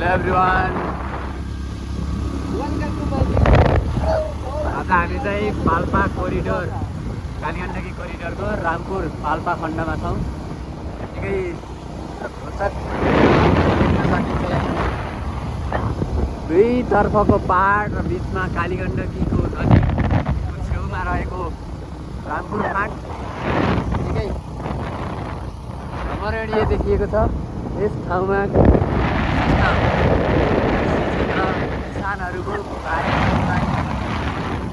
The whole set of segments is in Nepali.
हेलो एभ्रिवान, आज हामी चाहिँ पाल्पा कोरिडोर कालीगण्डकी कोरिडोरको रामपुर पाल्पा खण्डमा छौँ। यतिकै रोचक देख्न सकिन्छ दुईतर्फको पहाड र बिचमा कालीगण्डकीको नदीको छेउमा रहेको रामपुर फाँट यतिकै रमणीय देखिएको छ। यस ठाउँमा किसानहरूको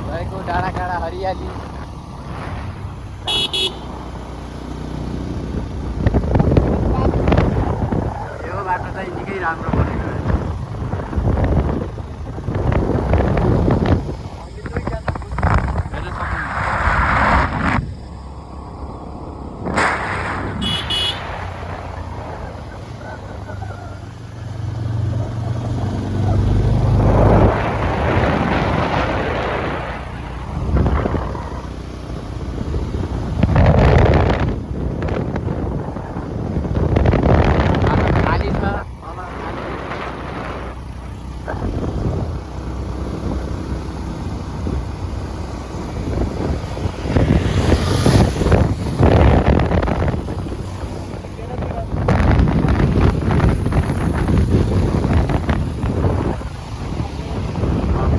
भएको डाँडा काँडा हरियाली यो बाटो चाहिँ निकै राम्रो बनेको रहेछ।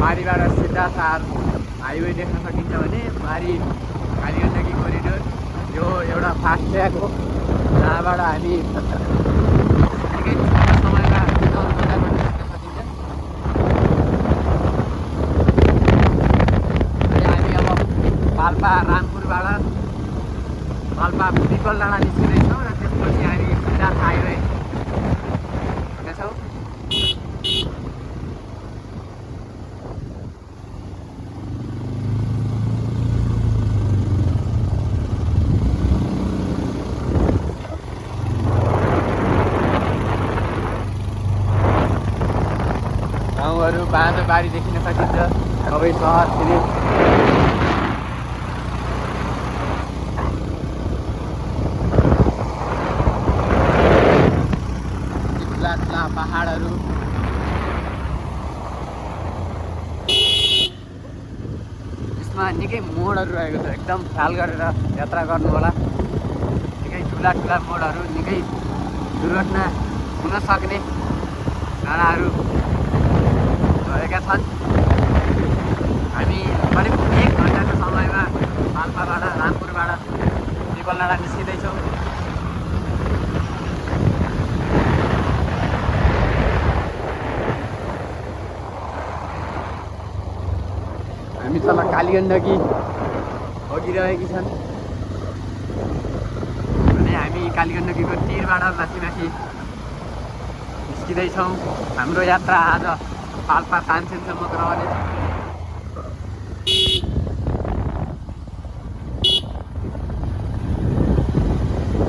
मारीबाट सिधा तार हाइवे देख्न सकिन्छ भने मारी कालीगण्डकी कोरिडोर यो एउटा फास्ट ट्र्याक हो जहाँबाट हामी निकै छोटो समयमा जग्गा पनि देख्न सकिन्छ। अनि हामी अब पाल्पा रामपुरबाट पाल्पा पिपल डाँडा निस्किँदैछौँ र त्यसपछि हामी सिधा हाइवे हुनेछौँ। गाउँहरू बाँझो बारी देखिन सकिन्छ सबै सहरतिर। ठुला ठुला पहाडहरू यसमा निकै मोडहरू रहेको छ, एकदम ख्याल गरेर यात्रा गर्नु होला। निकै ठुला ठुला मोडहरू, निकै दुर्घटना हुन सक्ने डाँडाहरू भएका छन्। हामी करिब 1 घन्टाको समयमा पाल्पाबाट रामपुरबाट पिपल डाँडा निस्किँदैछौँ। हामी तल कालीगण्डकी बगिरहेकी छन् भने हामी कालीगण्डकीको तीरबाट माथि माथि निस्किँदैछौँ। हाम्रो यात्रा आज पाल्पा तानसेनसम्मको रहनेछ।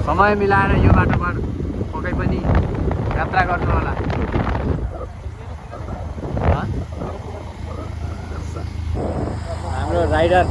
समय मिलाएर यो बाटोबाट पक्कै पनि यात्रा गर्नु होला। हाम्रो राइडर